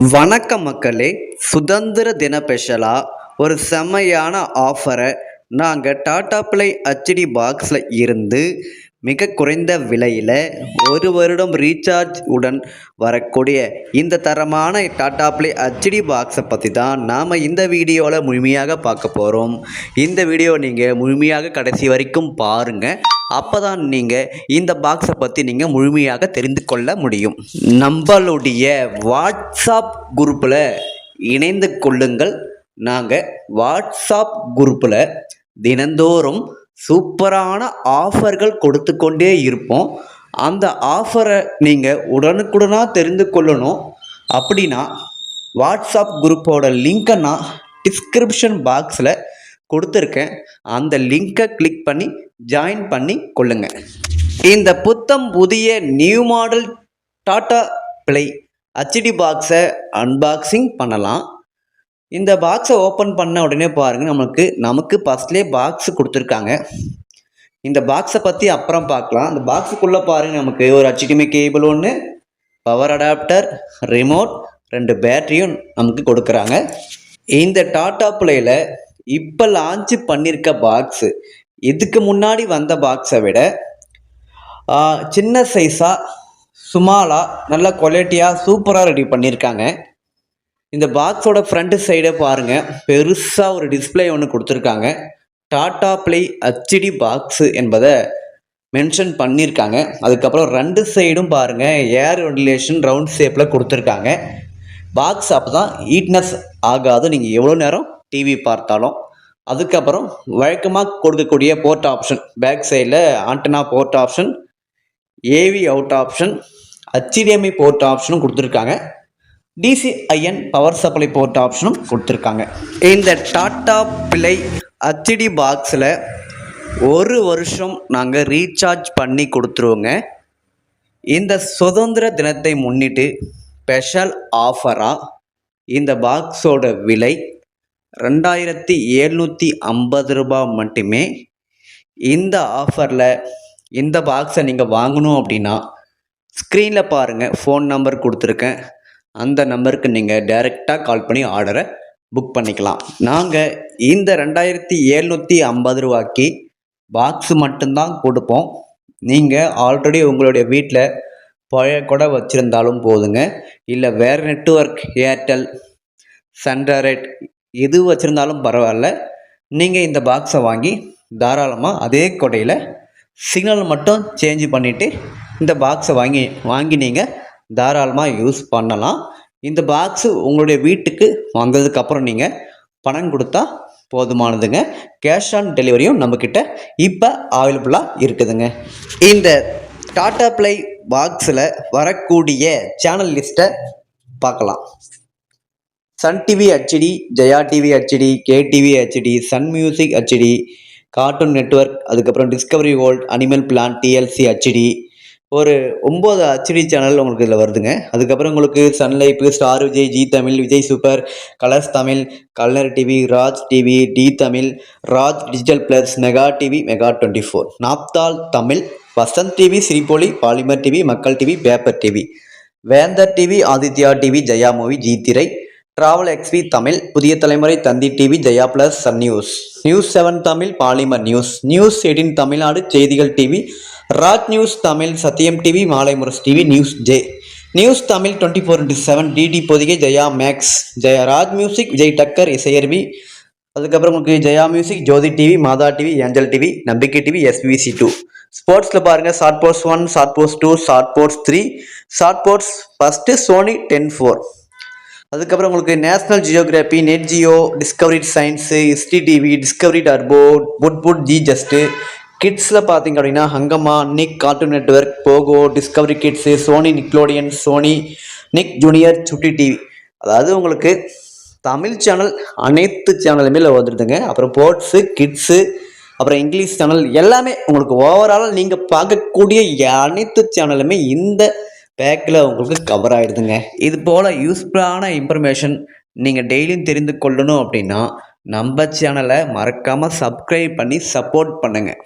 வணக்கம் மக்களே. சுதந்திர தின ஸ்பெஷலாக ஒரு செம்மையான ஆஃபரை நாங்கள் டாடா ப்ளே ஹெச்டி பாக்ஸில் இருந்து மிக குறைந்த விலையில் ஒரு வருடம் ரீசார்ஜ் உடன் வரக்கூடிய இந்த தரமான டாடா ப்ளே ஹெச்டி பாக்ஸை பற்றி தான் நாம் இந்த வீடியோவில் முழுமையாக பார்க்க போகிறோம். இந்த வீடியோ நீங்கள் முழுமையாக கடைசி வரைக்கும் பாருங்கள். அப்போ தான் நீங்கள் இந்த பாக்ஸை பற்றி நீங்கள் முழுமையாக தெரிந்து கொள்ள முடியும். நம்மளுடைய வாட்ஸ்அப் குரூப்பில் இணைந்து கொள்ளுங்கள். நாங்கள் வாட்ஸ்அப் குரூப்பில் தினந்தோறும் சூப்பரான ஆஃபர்கள் கொடுத்து கொண்டே இருப்போம். அந்த ஆஃபரை நீங்கள் உடனுக்குடனாக தெரிந்து கொள்ளணும் அப்படின்னா வாட்ஸ்அப் குரூப்போட லிங்க்கை நான் டிஸ்கிரிப்ஷன் பாக்ஸில் கொடுத்துருக்கேன். அந்த லிங்கை கிளிக் பண்ணி ஜாயின் பண்ணி கொள்ளுங்க. இந்த புத்தம் புதிய new model Tata play HD பாக்ஸை அன்பாக்சிங் பண்ணலாம். இந்த பாக்ஸை ஓப்பன் பண்ண உடனே பாருங்கள், நமக்கு ஃபஸ்ட்லேயே பாக்ஸ் கொடுத்துருக்காங்க. இந்த பாக்ஸை பற்றி அப்புறம் பார்க்கலாம். அந்த பாக்ஸுக்குள்ளே பாருங்கள், நமக்கு ஒரு HDMI கேபிள் ஒன்று, பவர் அடாப்டர், ரிமோட், 2 பேட்டரியும் நமக்கு கொடுக்குறாங்க. இந்த டாடா ப்ளேயில் இப்போ லான்ச் பண்ணியிருக்க பாக்ஸு இதுக்கு முன்னாடி வந்த பாக்ஸை விட சின்ன சைஸாக சுமாலாக நல்ல குவாலிட்டியாக சூப்பராக ரெடி பண்ணியிருக்காங்க. இந்த பாக்ஸோட ஃப்ரண்ட் சைடை பாருங்கள், பெருசாக ஒரு டிஸ்பிளே ஒன்று கொடுத்துருக்காங்க. டாடா ப்ளே ஹெச்டி பாக்ஸு என்பதை மென்ஷன் பண்ணியிருக்காங்க. அதுக்கப்புறம் 2 சைடும் பாருங்கள், ஏர் வென்டிலேஷன் ரவுண்ட் ஷேப்பில் கொடுத்துருக்காங்க. பாக்ஸ் அப்போ தான் ஹீட்னஸ் ஆகாது நீங்கள் எவ்வளோ நேரம் டிவி பார்த்தாலும். அதுக்கப்புறம் வழக்கமாக கொடுக்கக்கூடிய போர்ட் ஆப்ஷன், பேக் சைடில் antenna board option, AV out option, HDMI board ஆப்ஷனும் கொடுத்துருக்காங்க. DCIN பவர் சப்ளை போர்ட் ஆப்ஷனும் கொடுத்துருக்காங்க. இந்த டாடா ப்ளே ஹெச்டி பாக்ஸில் ஒரு வருஷம் நாங்கள் ரீசார்ஜ் பண்ணி கொடுத்துருவோங்க. இந்த சுதந்திர தினத்தை முன்னிட்டு ஸ்பெஷல் ஆஃபராக இந்த பாக்ஸோட விலை 2750 ரூபாய் மட்டுமே. இந்த ஆஃபரில் இந்த பாக்ஸை நீங்கள் வாங்கணும் அப்படின்னா ஸ்க்ரீனில் பாருங்கள், ஃபோன் நம்பர் கொடுத்துருக்கேன். அந்த நம்பருக்கு நீங்கள் டைரெக்டாக கால் பண்ணி ஆர்டரை புக் பண்ணிக்கலாம். நாங்கள் இந்த 2750 ரூபாய்க்கு பாக்ஸு மட்டும்தான் கொடுப்போம். நீங்கள் ஆல்ரெடி உங்களுடைய வீட்டில் பழைய கூட வச்சுருந்தாலும் போதுங்க, இல்லை வேறு நெட்வொர்க் ஏர்டெல், சன்டரைட் எது வச்சுருந்தாலும் பரவாயில்ல. நீங்கள் இந்த பாக்ஸை வாங்கி தாராளமாக அதே கொடையில் சிக்னல் மட்டும் சேஞ்ச் பண்ணிவிட்டு இந்த பாக்ஸை வாங்கி நீங்கள் தாராளமாக யூஸ் பண்ணலாம். இந்த பாக்ஸு உங்களுடைய வீட்டுக்கு வந்ததுக்கப்புறம் நீங்கள் பணம் கொடுத்தா போதுமானதுங்க. கேஷ் ஆன் டெலிவரியும் நம்மக்கிட்ட இப்போ அவைலபிளாக இருக்குதுங்க. இந்த டாடா ப்ளே பாக்ஸில் வரக்கூடிய சேனல் லிஸ்ட்டை பார்க்கலாம். Sun TV HD, Jaya TV HD, KTV HD, Sun Music HD, Cartoon Network, அதுக்கப்புறம் Discovery World, Animal Planet, TLC HD, ஒரு 9 ஹெச்டி சேனல் உங்களுக்கு இதில் வருதுங்க. அதுக்கப்புறம் உங்களுக்கு Sun Life, Star Vijay, Zee Tamil, Vijay Super, Colors Tamil, colour TV, Raj TV, D Tamil, Raj Digital Plus, Mega TV, Mega 24, Naaptol Tamil, Vasanth TV, ஸ்ரீபொலி, Polimer TV, Makkal TV, Peppers TV, Vendhar TV, Aditya TV, Jaya movie, G திரை, travel XP Tamil, புதிய தலைமுறை, தந்தி TV, Jaya plus, Sun news, news 7 Tamil, polymer news, news 18 Tamil Nadu, செய்திகள் TV, Raj news Tamil, சத்தியம் TV, மாலை முரசு TV, news J, news Tamil 24/7, DD Pothigai, Jaya maths, Jaya Raj music, Vijay டக்கர், இசையருவி, அதுக்கப்புறம் உங்களுக்கு Jaya music, ஜோதி TV, மாதா TV, angel TV, நம்பிக்கை TV, SBC2. ஸ்போர்ட்ஸில் பாருங்கள், short post 1, short post 2, short post 3, short post first Sony 10/4. அதுக்கப்புறம் உங்களுக்கு national geography, net Jio, Discovery science, history TV, Discovery turbo, put G just. கிட்ஸில் பார்த்தீங்க அப்படின்னா ஹங்கமா, நிக் cartoon network, போகோ, Discovery kids, Sony Nickelodeon, Sony நிக் junior, சுட்டி TV. அதாவது உங்களுக்கு Tamil channel அனைத்து சேனலுமே வந்துடுதுங்க. அப்புறம் sports, kids, அப்புறம் இங்கிலீஷ் சேனல் எல்லாமே உங்களுக்கு ஓவராலாக நீங்கள் பார்க்கக்கூடிய அனைத்து சேனலுமே இந்த பேக்கில் உங்களுக்கு கவர் ஆகிடுதுங்க. இது போல் யூஸ்ஃபுல்லான இன்ஃபர்மேஷன் நீங்கள் டெய்லியும் தெரிந்து கொள்ளணும் அப்படின்னா நம்ம சேனலை மறக்காமல் சப்ஸ்கிரைப் பண்ணி சப்போர்ட் பண்ணுங்கள்.